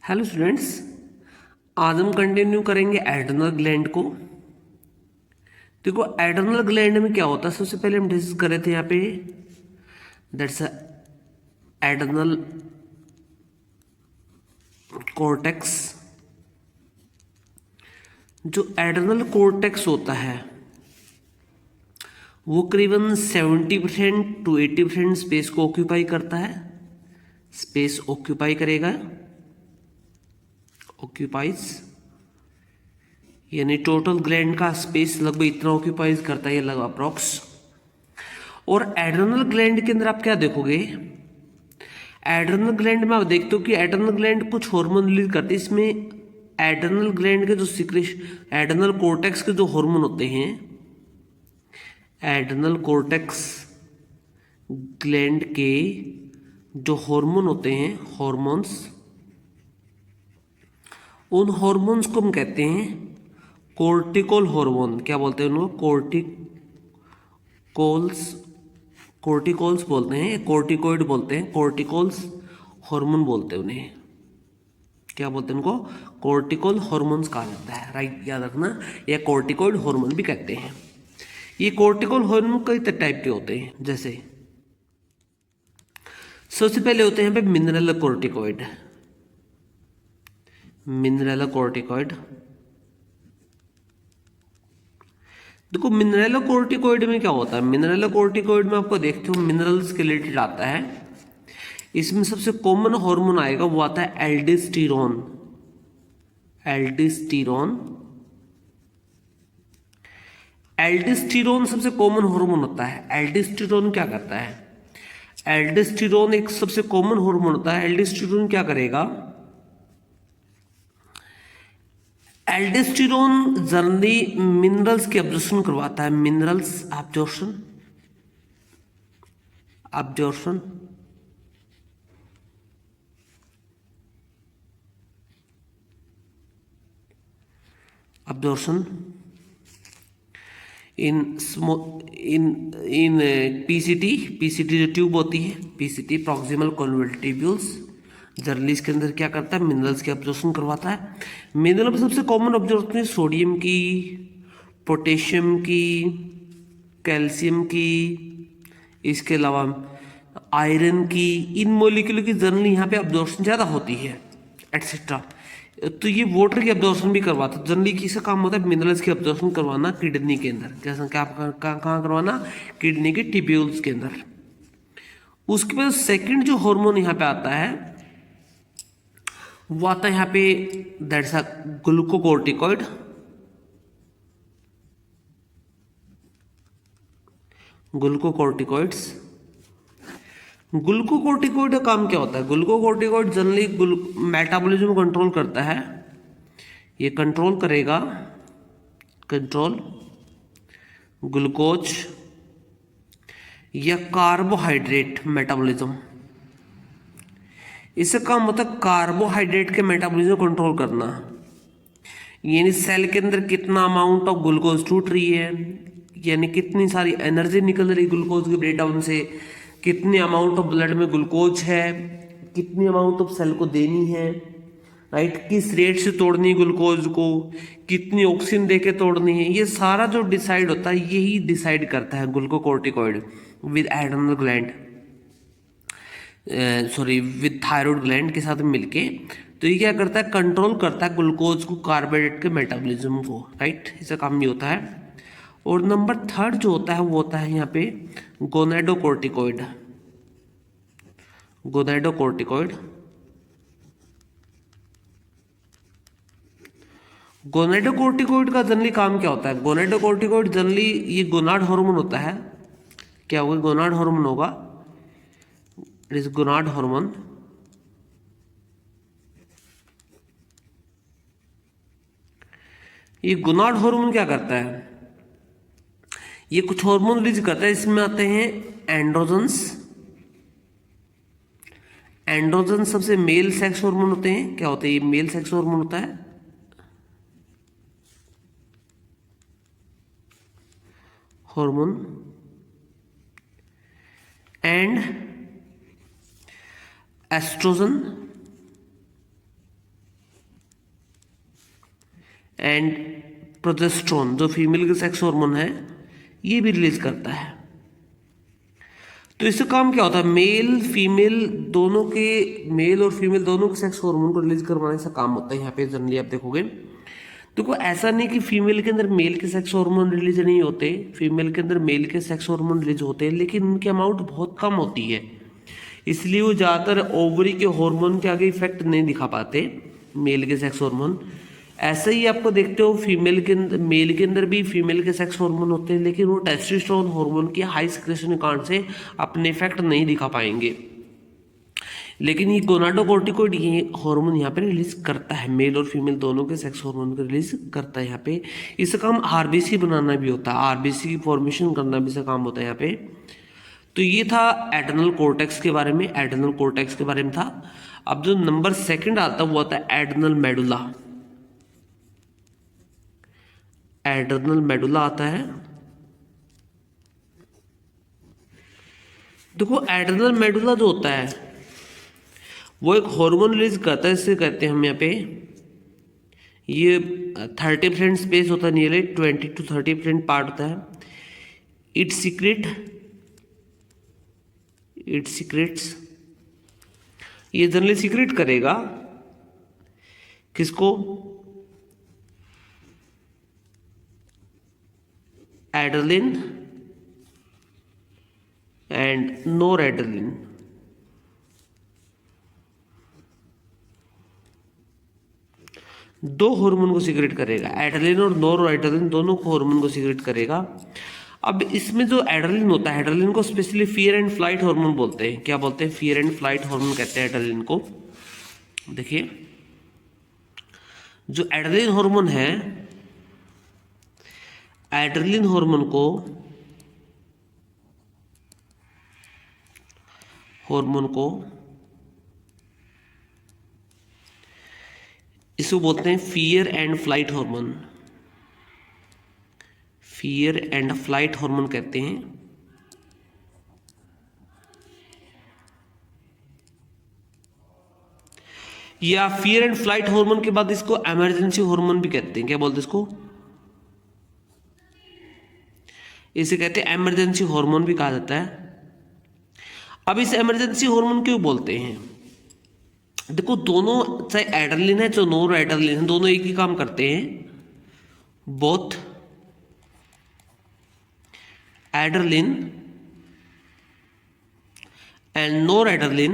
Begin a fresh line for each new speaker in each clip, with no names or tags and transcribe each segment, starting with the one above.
Hello students, आज हम continue करेंगे एड्रेनल ग्लैंड को। देखो एड्रेनल ग्लैंड में क्या होता है, सबसे पहले हम डिस्कस कर रहे थे यहाँ पे दैट्स एड्रेनल कॉर्टेक्स। जो एड्रेनल कॉर्टेक्स होता है वो करीबन 70% टू 80% स्पेस को ऑक्यूपाई करता है। स्पेस ऑक्यूपाई करेगा, ऑक्यूपाइज यानी टोटल ग्लैंड का स्पेस लगभग इतना ऑक्यूपाइज करता है, ये लगभग अप्रॉक्स। और एड्रेनल ग्लैंड के अंदर आप क्या देखोगे, एड्रेनल ग्लैंड में आप देखते हो कि एड्रेनल ग्लैंड कुछ हार्मोन रिलीज करती है। इसमें एड्रेनल ग्लैंड के जो सीक्रेशन, एड्रेनल कोर्टेक्स के जो हार्मोन होते हैं, एड्रेनल कोर्टेक्स ग्लैंड के जो हार्मोन होते हैं, हार्मोन्स, उन हार्मोन्स को हम कहते हैं कोर्टिकल हार्मोन। क्या बोलते हैं उनको? कोर्टिकोल्स बोलते हैं, कोर्टिकोइड बोलते हैं, कोर्टिकोल्स हार्मोन बोलते हैं उन्हें। क्या बोलते हैं उनको? कोर्टिकल हार्मोन्स कहा जाता है। राइट, याद रखना, या कोर्टिकोइड हार्मोन भी कहते हैं। ये कोर्टिकल हार्मोन कई टाइप के होते हैं। जैसे सबसे पहले होते हैं यहाँ पे मिनरल कोर्टिकोइड। मिनरल कोर्टिकोइड, देखो मिनरल कोर्टिकोइड में क्या होता है, मिनरल कोर्टिकोइड में आपको देखते हो मिनरल्स के रिलेटेड आता है। इसमें सबसे कॉमन हार्मोन आएगा, वो आता है एल्डोस्टेरोन। एल्डोस्टेरोन, एल्डोस्टेरोन सबसे कॉमन हार्मोन होता है। एल्डोस्टेरोन क्या करता है? एल्डोस्टेरोन एक सबसे कॉमन हार्मोन होता है। एल्डोस्टेरोन क्या करेगा? एल्डोस्टेरोन जनरली मिनरल्स की एब्जॉर्प्शन करवाता है। Minerals absorption, absorption absorption in in PCT जो ट्यूब होती है, पीसीटी प्रॉक्सिमल कॉन्वोल्यूट ट्यूब्यूल्स, जनरली इसके अंदर क्या करता है, मिनरल्स की एब्जॉर्प्शन करवाता है। मिनरल में सबसे कॉमन एब्जॉर्प्शन सोडियम की, पोटेशियम की, कैल्शियम की, इसके अलावा आयरन की, इन मोलिक्यूल की जनरली यहाँ पे एब्जॉर्प्शन ज़्यादा होती है, एटसेट्रा। तो ये वाटर की एब्जॉर्प्शन भी करवाता है। जनरली किसका काम होता है? मिनरल्स की एब्जॉर्प्शन करवाना किडनी के अंदर। जैसा कि आप कहाँ करवाना? किडनी के टिब्यूल्स के अंदर। उसके बाद सेकंड जो हार्मोन यहाँ पे आता है वो आता है यहाँ पे दैट्स अ ग्लूकोकोर्टिकॉइड। ग्लूकोकोर्टिकॉइड्स, ग्लूकोकोर्टिकॉइड का काम क्या होता है? ग्लूकोकोर्टिकॉइड जनरली मेटाबॉलिज्म कंट्रोल करता है। ये कंट्रोल करेगा, कंट्रोल ग्लूकोज या कार्बोहाइड्रेट मेटाबॉलिज्म। इसका काम होता है कार्बोहाइड्रेट के मेटाबॉलिज्म कंट्रोल करना। यानी सेल के अंदर कितना अमाउंट ऑफ ग्लूकोज टूट रही है, यानी कितनी सारी एनर्जी निकल रही ग्लूकोज के ब्रेकडाउन से, कितने अमाउंट ऑफ ब्लड में ग्लूकोज है, कितनी अमाउंट ऑफ सेल को देनी है, राइट, किस रेट से तोड़नी है ग्लूकोज को, कितनी ऑक्सीजन देके तोड़नी है, ये सारा जो डिसाइड होता है यही डिसाइड करता है glucocorticoid with adrenal gland, sorry with thyroid gland के साथ मिलके। तो ये क्या करता है? कंट्रोल करता है ग्लूकोज को, कार्बोहाइड्रेट के मेटाबॉलिज्म को, राइट, इसका काम ये होता है। और नंबर थर्ड जो होता है वो होता है यहाँ पे गोनेडोकोर्टिकॉइड। गोनेडोकोर्टिकॉइड, गोनेडोकोर्टिकॉइड का जनरली काम क्या होता है? गोनेडोकोर्टिकॉइड जनरली ये गोनाड हार्मोन होता है। क्या होगा? गोनाड हार्मोन होगा। It is gonad hormone. ये गोनाड हार्मोन क्या करता है? ये कुछ हार्मोन रिलीज करता है। इसमें आते हैं एंड्रोजन्स। एंड्रोजन सबसे मेल सेक्स हार्मोन होते हैं। क्या होते हैं? ये मेल सेक्स हार्मोन होता है। Hormone and estrogen. And progesterone जो फीमेल का सेक्स हार्मोन है ये भी रिलीज करता है। तो इससे काम क्या होता है, मेल और फीमेल दोनों के सेक्स हार्मोन को रिलीज करवाने से काम होता है। यहाँ पे जनरली आप देखोगे तो कोई ऐसा नहीं कि फीमेल के अंदर मेल के सेक्स हार्मोन रिलीज नहीं होते, फीमेल के अंदर मेल के सेक्स हार्मोन रिलीज होते हैं, लेकिन उनकी अमाउंट बहुत कम होती है, इसलिए वो ज़्यादातर ओवरी के हार्मोन के आगे इफेक्ट नहीं दिखा पाते मेल के सेक्स हार्मोन। ऐसे ही आपको देखते हो फीमेल के अंदर, मेल के अंदर भी फीमेल के सेक्स हार्मोन होते हैं, लेकिन वो टेस्टोस्टेरोन हार्मोन की हाई सिक्रेशन के कारण से अपने इफेक्ट नहीं दिखा पाएंगे। लेकिन ये गोनाडोकोर्टिकोइड ये हार्मोन यहाँ पे रिलीज करता है, मेल और फीमेल दोनों के सेक्स हार्मोन को रिलीज करता है यहाँ पे। इसका काम आरबीसी बनाना भी होता है, आरबीसी की फॉर्मेशन करना भी इसका काम होता है यहाँ पे। तो ये था एड्रेनल कॉर्टेक्स के बारे में, एड्रेनल कॉर्टेक्स के बारे में था। अब जो नंबर सेकंड आता है वो आता है एड्रेनल मेडुला। एड्रेनल मेडुला आता है। देखो एड्रेनल मेडुला जो होता है वो एक हार्मोन रिलीज करता है, इसे कहते हैं हम यहाँ पे, ये 30% स्पेस होता है, नियरली 20 to 30% पार्ट होता है। इट सीक्रेट्स ये जनरली सीक्रेट करेगा किसको, एड्रेनलिन एंड नोरएड्रेनलिन। दो हार्मोन को सीक्रेट करेगा, एड्रेनलिन और नोरएड्रेनलिन दोनों को हार्मोन को सीक्रेट करेगा। अब इसमें जो एड्रेनलिन होता है, एड्रेनलिन को specially fear and flight hormone बोलते हैं। क्या बोलते हैं? फियर एंड फ्लाइट हार्मोन कहते हैं एड्रेनलिन को। देखिए जो एड्रेनलिन हार्मोन है, एड्रेनलिन हार्मोन को इसको बोलते हैं fear and flight hormone, fear and flight hormone कहते हैं। या फियर एंड फ्लाइट हार्मोन के बाद इसको इमरजेंसी हार्मोन भी कहते हैं। क्या बोलते हैं इसको? इसे कहते हैं इमरजेंसी हार्मोन भी कहा जाता है। अब इस इमरजेंसी हार्मोन क्यों बोलते हैं? देखो दोनों, चाहे एड्रेनलिन है चाहे नोरएड्रेनलिन है, दोनों एक ही काम करते हैं। बोथ एड्रेनलिन एंड नोरएड्रेनलिन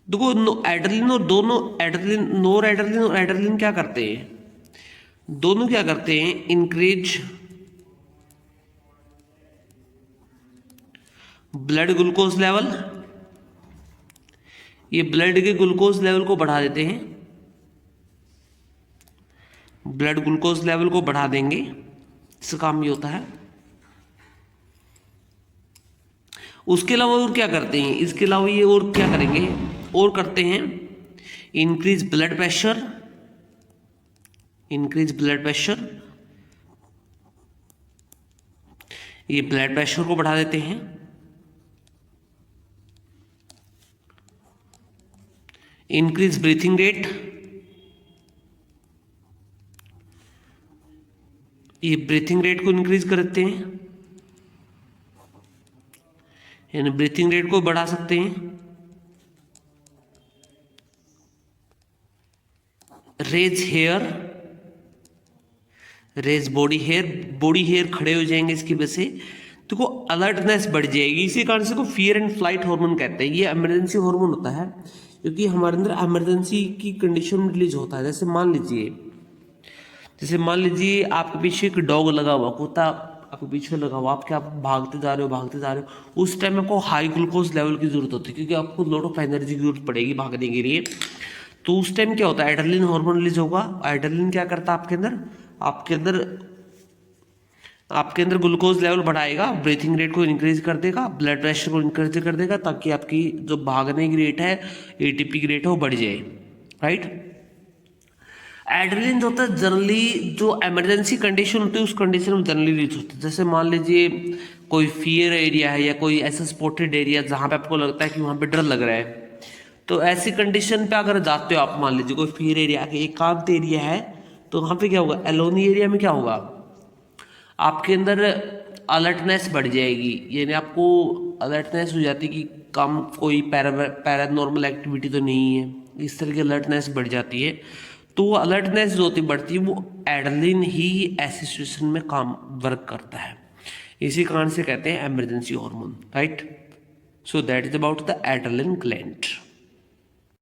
देखो एड्रेनलिन और दोनों एड्रेनलिन, नोरएड्रेनलिन और एड्रेनलिन क्या करते हैं? दोनों क्या करते हैं? Increase blood glucose level. ये ब्लड के ग्लूकोज लेवल को बढ़ा देते हैं, ब्लड ग्लूकोज लेवल को बढ़ा देंगे, इसका काम ये होता है। उसके अलावा और क्या करते हैं? इसके अलावा ये और क्या करेंगे? और करते हैं इंक्रीज ब्लड प्रेशर, ये ब्लड प्रेशर को बढ़ा देते हैं। इंक्रीज ब्रीथिंग रेट, ये ब्रीथिंग रेट को इंक्रीज करते हैं, यानी ब्रीथिंग रेट को बढ़ा सकते हैं। रेज बॉडी हेयर खड़े हो जाएंगे इसकी वजह से, तो को अलर्टनेस बढ़ जाएगी। इसी कारण से को फियर एंड फ्लाइट हार्मोन कहते हैं। ये इमरजेंसी हार्मोन होता है क्योंकि हमारे अंदर इमरजेंसी की कंडीशन में रिलीज होता है। जैसे मान लीजिए आपके पीछे एक डॉग लगा हुआ, कुत्ता आपके पीछे लगा हुआ, आप क्या भागते जा रहे हो, उस टाइम आपको हाई ग्लूकोज लेवल की जरूरत होती है क्योंकि आपको लॉट ऑफ एनर्जी की जरूरत पड़ेगी भागने के लिए। तो उस टाइम क्या होता है? एड्रेनलिन हार्मोन रिलीज होगा। एड्रेनलिन क्या करता है? आपके अंदर ग्लूकोज लेवल बढ़ाएगा, ब्रीथिंग रेट को इंक्रीज कर देगा, ब्लड प्रेशर को इंक्रीज कर देगा, ताकि आपकी जो भागने की रेट है, एटीपी की रेट है, वो बढ़ जाए। राइट। एड्रेनलिन जो होता है जनरली जो इमरजेंसी कंडीशन होती है उस कंडीशन में जनरली रिलीज होता है। जैसे मान लीजिए कोई फियर एरिया है या कोई ऐसा स्पॉटेड एरिया जहाँ पे आपको लगता है कि वहाँ पे डर लग रहा है, तो ऐसी कंडीशन पे अगर जाते हो आप, मान लीजिए कोई फियर एरिया के एकांत एरिया है, तो वहाँ पे क्या होगा, एलोनी एरिया में क्या होगा, आपके अंदर अलर्टनेस बढ़ जाएगी, यानी आपको अलर्टनेस हो जाती है कि कम कोई पैरानॉर्मल एक्टिविटी तो नहीं है, इस तरह की अलर्टनेस बढ़ जाती है। तो वो अलर्टनेस जो होती बढ़ती है वो एड्रेनलिन ही ऐसी सिचुएशन में काम वर्क करता है, इसी कारण से कहते हैं emergency hormone, right. So that is about the adrenaline gland.